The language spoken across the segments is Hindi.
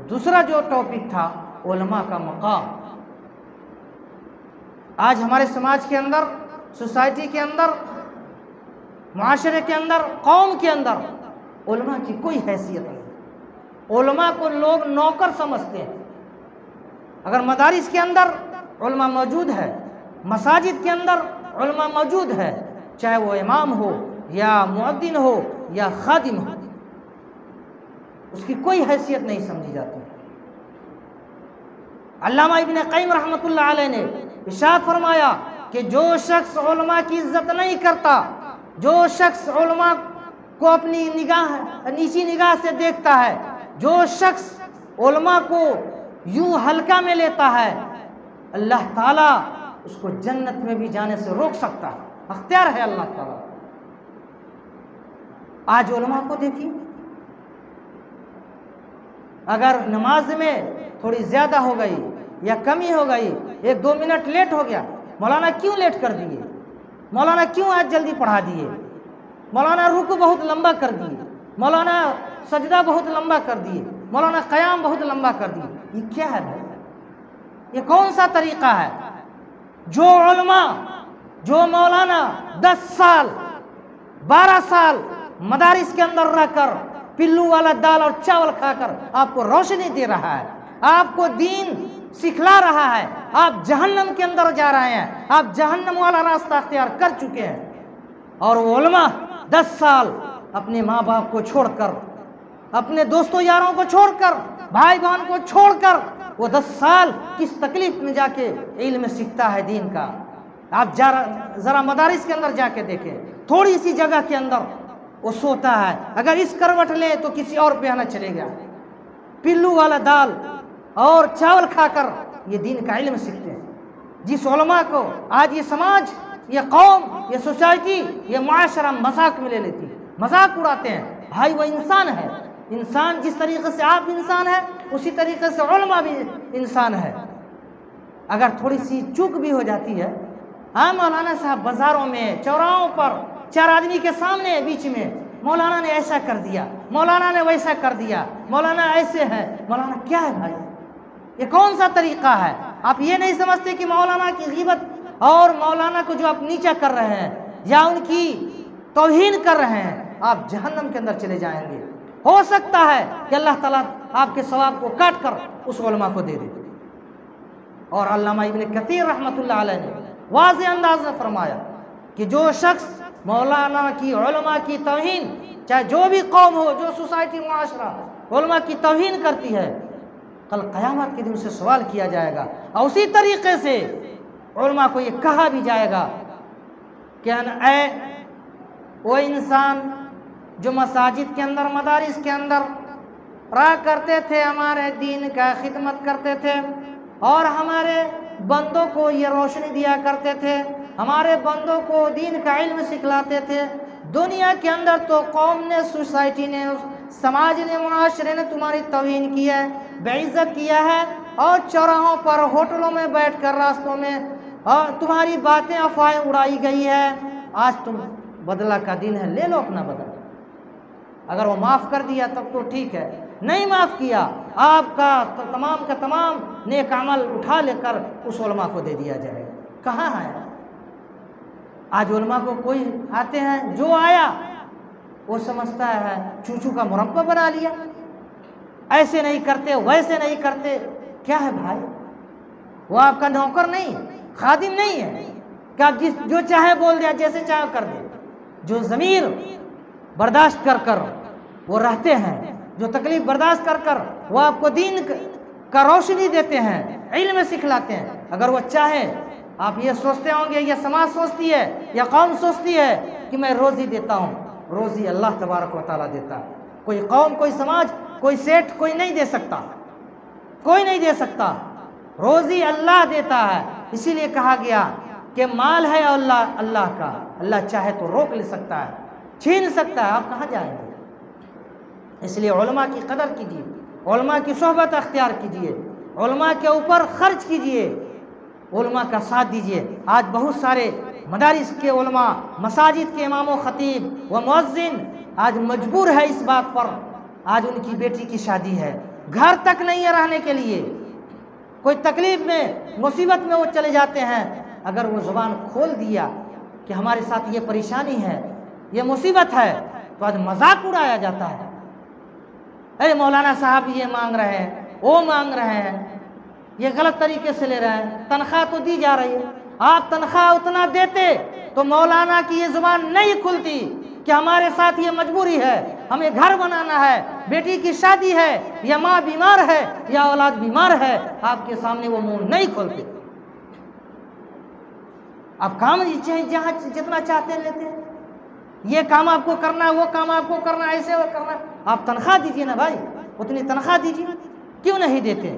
दूसरा जो टॉपिक था उलमा का मकाम। आज हमारे समाज के अंदर, सोसाइटी के अंदर, मुआशरे के अंदर, कौम के अंदर उलमा की कोई हैसियत नहीं। उलमा को लोग नौकर समझते हैं। अगर मदारिस के अंदर उलमा मौजूद है, मसाजिद के अंदर उलमा मौजूद है, चाहे वो इमाम हो या मुअद्दिन हो या खादिम हो, उसकी कोई हैसियत नहीं समझी जाती। अल्लामा इब्न क़य्यिम रहमतुल्लाह अलैह ने इरशाद फरमाया कि जो शख्स उलमा की इज्जत नहीं करता, जो शख्स उलमा को अपनी निगाह, नीची निगाह से देखता है, जो शख्स उलमा को यूं हल्का में लेता है, अल्लाह ताला उसको जन्नत में भी जाने से रोक सकता है। अख्तियार है अल्लाह ताला। आज उलमा को देखिए, अगर नमाज में थोड़ी ज़्यादा हो गई या कमी हो गई, 1-2 मिनट लेट हो गया, मौलाना क्यों लेट कर दिए, मौलाना क्यों आज जल्दी पढ़ा दिए, मौलाना रुकू बहुत लंबा कर दिए, मौलाना सजदा बहुत लंबा कर दिए, मौलाना क़याम बहुत लंबा कर दिए। ये क्या है भाई? ये कौन सा तरीक़ा है? जो उलमा, जो मौलाना 10 साल 12 साल मदारिस के अंदर रहकर पिल्लू वाला दाल और चावल खाकर आपको रोशनी दे रहा है, आपको दीन सिखला रहा है, आप जहन्नम के अंदर जा रहे हैं, आप जहन्नम वाला रास्ता अख्तियार कर चुके हैं। और वो उलमा 10 साल अपने माँ बाप को छोड़कर, अपने दोस्तों यारों को छोड़कर, भाई बहन को छोड़कर वो 10 साल किस तकलीफ में जाके इल्म सीखता है दीन का। आप ज़रा मदारिस के अंदर जाके देखें, थोड़ी सी जगह के अंदर वो सोता है, अगर इस करवट ले तो किसी और पे आना चलेगा। पिल्लू वाला दाल और चावल खाकर ये दीन का इल्म सीखते हैं। जिस उलमा को आज ये समाज, ये कौम, ये सोसाइटी, ये मुआशरा मजाक में ले लेती है, मजाक उड़ाते हैं। भाई वो इंसान है, इंसान जिस तरीके से आप इंसान है उसी तरीके से उलमा भी इंसान है। अगर थोड़ी सी चूक भी हो जाती है, हाँ मौलाना साहब बाज़ारों में, चौराहों पर 4 आदमी के सामने बीच में मौलाना ने ऐसा कर दिया, मौलाना ने वैसा कर दिया, मौलाना ऐसे है, मौलाना क्या है भाई? ये कौन सा तरीक़ा है? आप ये नहीं समझते कि मौलाना की ग़ीबत और मौलाना को जो आप नीचा कर रहे हैं या उनकी तौहीन कर रहे हैं, आप जहन्नम के अंदर चले जाएंगे। हो सकता है कि अल्लाह ताला आपके सवाब को काट कर उस उलमा को दे दे। और अल्लामा इब्न कसीर रहमतुल्लाह अलैह ने वाज़ेह अंदाज़ में फरमाया कि जो शख्स मौलाना की, उलमा की तौहीन, चाहे जो भी कौम हो, जो सोसाइटी मुआशरा उलमा की तौहीन करती है, कल क़यामत के दिन से सवाल किया जाएगा। और उसी तरीक़े से उलमा को ये कहा भी जाएगा कि ऐ वो इंसान जो मसाजिद के अंदर, मदारिस के अंदर रहा करते थे, हमारे दीन का खिदमत करते थे और हमारे बंदों को ये रोशनी दिया करते थे, हमारे बंदों को दीन का इल्म सिखलाते थे। दुनिया के अंदर तो कौम ने, सोसाइटी ने, समाज ने, मुआशरे ने तुम्हारी तौहीन की है, बेइज्जत किया है, और चौराहों पर, होटलों में बैठकर, रास्तों में और तुम्हारी बातें, अफवाहें उड़ाई गई है। आज तुम बदला का दिन है, ले लो अपना बदला। अगर वो माफ़ कर दिया तब तो ठीक है, नहीं माफ़ किया, आपका तो तमाम का तमाम नेक अमल उठा लेकर उस उलमा को दे दिया जाएगा। कहाँ है आज उलमा को? कोई आते हैं, जो आया वो समझता है चूचू का मुरब्बा बना लिया, ऐसे नहीं करते, वैसे नहीं करते। क्या है भाई? वो आपका नौकर नहीं, खादिम नहीं है कि आप जो चाहे बोल दिया, जैसे चाहे कर दे। जो ज़मीर बर्दाश्त कर कर वो रहते हैं, जो तकलीफ़ बर्दाश्त कर कर वो आपको दीन का रोशनी देते हैं, इल्म सिखलाते हैं। अगर वो चाहे, आप ये सोचते होंगे, या समाज सोचती है या कौम सोचती है कि मैं रोज़ी देता हूँ, रोज़ी अल्लाह तबारक व तआला देता है। कोई कौम, कोई समाज, कोई सेठ, कोई नहीं दे सकता, कोई नहीं दे सकता। रोज़ी अल्लाह देता है। इसीलिए कहा गया कि माल है अल्लाह का, अल्लाह चाहे तो रोक ले सकता है, छीन सकता है, आप कहाँ जाएंगे? इसलिए उलमा की कदर कीजिए, उलमा की सोहबत अख्तियार कीजिए, उलमा के ऊपर खर्च कीजिए, उलमा का साथ दीजिए। आज बहुत सारे मदारिस के उलमा, मसाजिद के इमाम व ख़तीब व मुअज्जिन आज मजबूर है इस बात पर, आज उनकी बेटी की शादी है, घर तक नहीं है रहने के लिए, कोई तकलीफ में मुसीबत में वो चले जाते हैं। अगर वो ज़ुबान खोल दिया कि हमारे साथ ये परेशानी है, ये मुसीबत है, तो आज मजाक उड़ाया जाता है। अरे मौलाना साहब ये मांग रहे हैं, वो मांग रहे हैं, ये गलत तरीके से ले रहे हैं, तनख्वाह तो दी जा रही है। आप तनख्वाह उतना देते तो मौलाना की ये ज़ुबान नहीं खुलती कि हमारे साथ ये मजबूरी है, हमें घर बनाना है, बेटी की शादी है, या माँ बीमार है, या औलाद बीमार है, आपके सामने वो मुंह नहीं खोलते। आप काम जहाँ जितना चाहते लेते हैं, ये काम आपको करना है, वो काम आपको करना है, ऐसे वो करना है। आप तनख्वाह दीजिए ना भाई, उतनी तनख्वाह दीजिए, क्यों नहीं देते?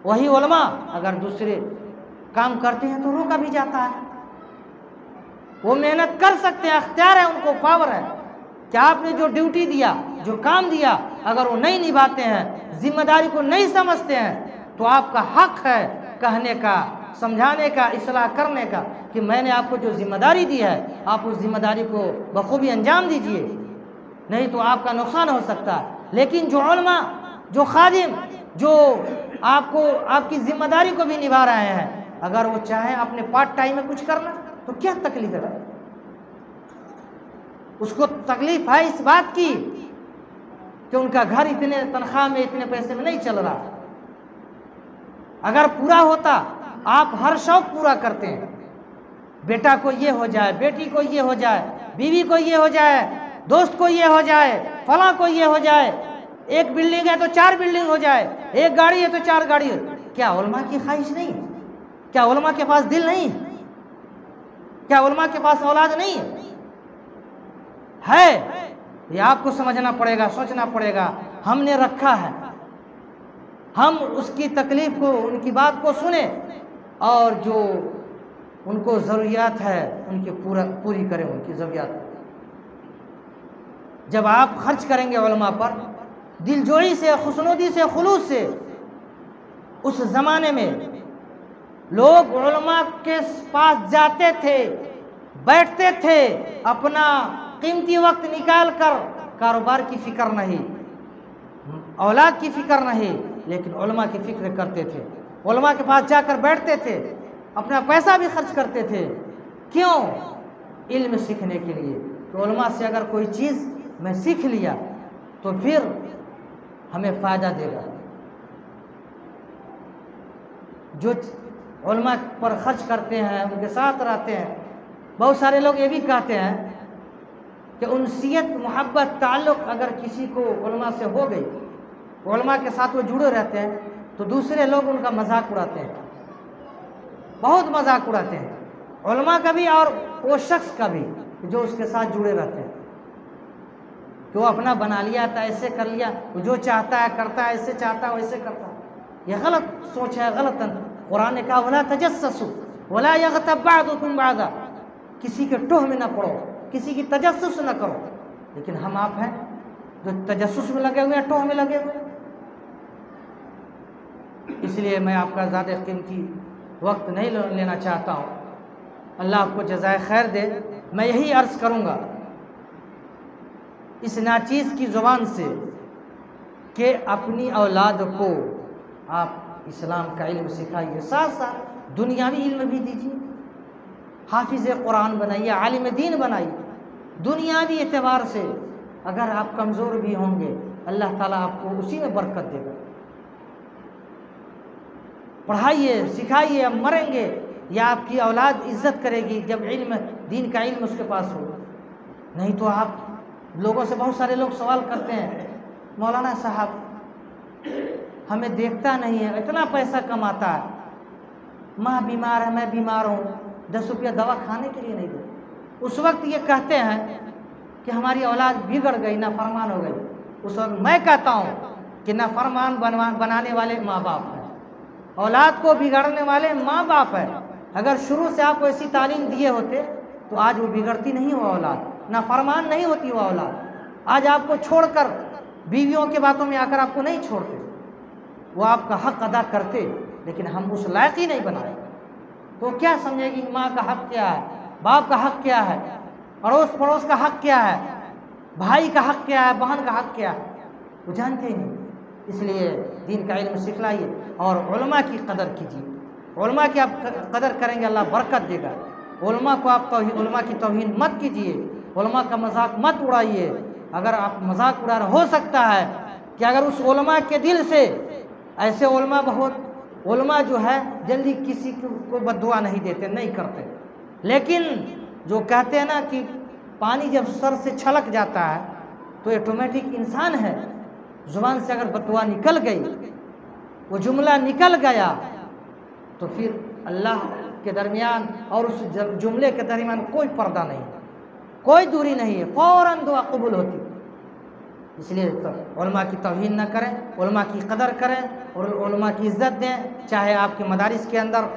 वही उलमा अगर दूसरे काम करते हैं तो रोका भी जाता है। वो मेहनत कर सकते हैं, अख्तियार है उनको, पावर है कि आपने जो ड्यूटी दिया, जो काम दिया, अगर वो नहीं निभाते हैं, जिम्मेदारी को नहीं समझते हैं, तो आपका हक है कहने का, समझाने का, इस्लाह करने का कि मैंने आपको जो जिम्मेदारी दी है आप उस जिम्मेदारी को बखूबी अंजाम दीजिए, नहीं तो आपका नुकसान हो सकता है। लेकिन जो उलमा, जो खादिम, जो आपको आपकी जिम्मेदारी को भी निभा रहे हैं, अगर वो चाहें अपने पार्ट टाइम में कुछ करना तो क्या तकलीफ है? उसको तकलीफ है इस बात की कि उनका घर इतने तनख्वाह में, इतने पैसे में नहीं चल रहा। अगर पूरा होता, आप हर शौक पूरा करते हैं, बेटा को ये हो जाए, बेटी को ये हो जाए, बीवी को ये हो जाए, दोस्त को ये हो जाए, फला को ये हो जाए, एक बिल्डिंग है तो 4 बिल्डिंग हो जाए, एक गाड़ी है तो 4 गाड़ी हो। क्या उलमा की ख्वाहिश नहीं? क्या उलमा के पास दिल नहीं? क्या उलमा के पास औलाद नहीं है? ये आपको समझना पड़ेगा, सोचना पड़ेगा। हमने रखा है, हम उसकी तकलीफ को, उनकी बात को सुने और जो उनको ज़रूरियात है उनकी पूरी करें, उनकी ज़रूरियात। जब आप खर्च करेंगे उलमा पर दिलजोई से, खुशनुदी से, खुलूस से, उस ज़माने में लोग उलमा के पास जाते थे, बैठते थे, अपना कीमती वक्त निकाल कर, कारोबार की फिक्र नहीं, औलाद की फिक्र नहीं, लेकिन उलमा की फिक्र करते थे। उलमा के पास जाकर बैठते थे, अपना पैसा भी खर्च करते थे। क्यों? इल्म सीखने के लिए। तो उलमा से अगर कोई चीज़ मैं सीख लिया तो फिर हमें फ़ायदा देगा। जो उलमा पर खर्च करते हैं, उनके साथ रहते हैं, बहुत सारे लोग ये भी कहते हैं कि उनसियत, मोहब्बत, ताल्लुक़ अगर किसी को उलमा से हो गई, उलमा के साथ वो जुड़े रहते हैं, तो दूसरे लोग उनका मजाक उड़ाते हैं, बहुत मजाक उड़ाते हैं, उलमा का भी और वो शख्स का भी जो उसके साथ जुड़े रहते हैं। कि वो अपना बना लिया था, ऐसे कर लिया, वो जो चाहता है करता है, ऐसे चाहता है वैसे करता है। यह गलत सोच है, गलत। कुरान ने कहा वला तजस्ससु वला यग़तब बअदुकुम बअदा, किसी के टोह में न पड़ो, किसी की तजस्सुस न करो। लेकिन हम आप हैं जो तजस्सुस में लगे हुए हैं, टोह में लगे हुए। इसलिए मैं आपका ज़्यादा कीमती वक्त नहीं लेना चाहता हूँ। अल्लाह आपको जज़ाए खैर दे। मैं यही अर्ज़ करूँगा इस नाचीज़ की ज़ुबान से कि अपनी औलाद को आप इस्लाम का इल्म सिखाइए, साथ साथ दुनियावी इल्म भी दीजिए। हाफिज़ कुरान बनाइए, आलिम दीन बनाइए। दुनियावी एतबार से अगर आप कमज़ोर भी होंगे, अल्लाह ताला आपको उसी में बरकत देगा। पढ़ाइए, सिखाइए। अब मरेंगे या आपकी औलाद इज़्ज़त करेगी जब इल्म, दीन का इल्म उसके पास हो। नहीं तो आप लोगों से, बहुत सारे लोग सवाल करते हैं, मौलाना साहब हमें देखता नहीं है, इतना पैसा कमाता है, माँ बीमार है, मैं बीमार हूँ, 10 रुपया दवा खाने के लिए नहीं दे। उस वक्त ये कहते हैं कि हमारी औलाद बिगड़ गई, नाफरमान हो गई। उस वक्त मैं कहता हूँ कि नाफरमान बनाने वाले माँ बाप हैं, औलाद को बिगाड़ने वाले माँ बाप हैं। अगर शुरू से आप ऐसी तालीम दिए होते तो आज वो बिगड़ती नहीं वो औलाद, नाफरमान नहीं होती वो औलाद। आज आपको छोड़कर बीवियों के बातों में आकर आपको नहीं छोड़ते, वो आपका हक अदा करते, लेकिन हम उस लायक ही नहीं बनाए। तो क्या समझेगी माँ का हक क्या है, बाप का हक क्या है, अड़ोस पड़ोस का हक क्या है, भाई का हक क्या है, बहन का हक क्या है, वो जानते ही नहीं। इसलिए दीन का इल्म सिखलाइए और उलमा की कदर कीजिए। उलमा की आप कदर करेंगे अल्लाह बरकत देगा। उलमा को आप उलमा की तौहीन मत कीजिए, उलमा का मजाक मत उड़ाइए। अगर आप मजाक उड़ा रहे, हो सकता है कि अगर उस उलमा के दिल से, ऐसे उलमा बहुत, उलमा जो है जल्दी किसी को बद्दुआ नहीं देते, नहीं करते, लेकिन जो कहते हैं ना कि पानी जब सर से छलक जाता है तो ऑटोमेटिक इंसान है, जुबान से अगर बद्दुआ निकल गई, वो जुमला निकल गया, तो फिर अल्लाह के दरमियान और उस जुमले के दरमियान कोई पर्दा नहीं, कोई दूरी नहीं है, फ़ौरन दुआ कबूल होती। इसलिए तो उलमा की तौहीन न करें, उलमा की कदर करें और उलमा की इज़्ज़त दें। चाहे आपके मदारिस के अंदर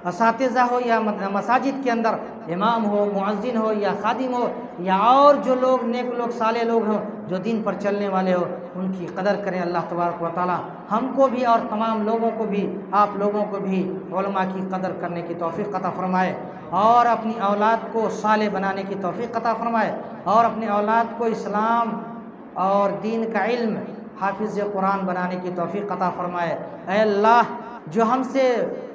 असातिज़ा हो या मसाजिद के अंदर इमाम हो, मुअज़्ज़िन हो या खादिम हो या और जो लोग नेक लोग, साले लोग हों जो दीन पर चलने वाले हो, उनकी कदर करें। अल्लाह तबारक व तआला हमको भी और तमाम लोगों को भी, आप लोगों को भी उलमा की कदर करने की तौफ़ीक़ अता फ़रमाए और अपनी औलाद को साले बनाने की तौफ़ीक़ अता फ़रमाए और अपनी औलाद को इस्लाम और दीन का इल्म, हाफिज़ कुरान बनाने की तौफ़ीक़ अता फ़रमाए। ऐ अल्लाह, जो हमसे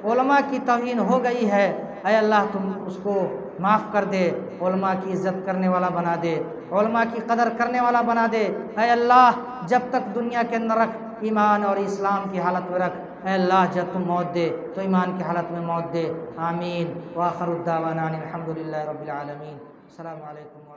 उलमा की तौहीन हो गई है, ऐ अल्लाह तुम उसको माफ़ कर दे, उलमा की इज़्ज़त करने वाला बना दे, उलमा की कदर करने वाला बना दे। ऐ अल्लाह, जब तक दुनिया के अंदर रख, ईमान और इस्लाम की हालत में रख। ऐ अल्लाह, जब तुम मौत दे तो ईमान की हालत में मौत दे। आमीन। व आखिरु दावाना अनिल हम्दुलिल्लाहि रब्बिल आलमीन। अस्सलामु अलैकुम।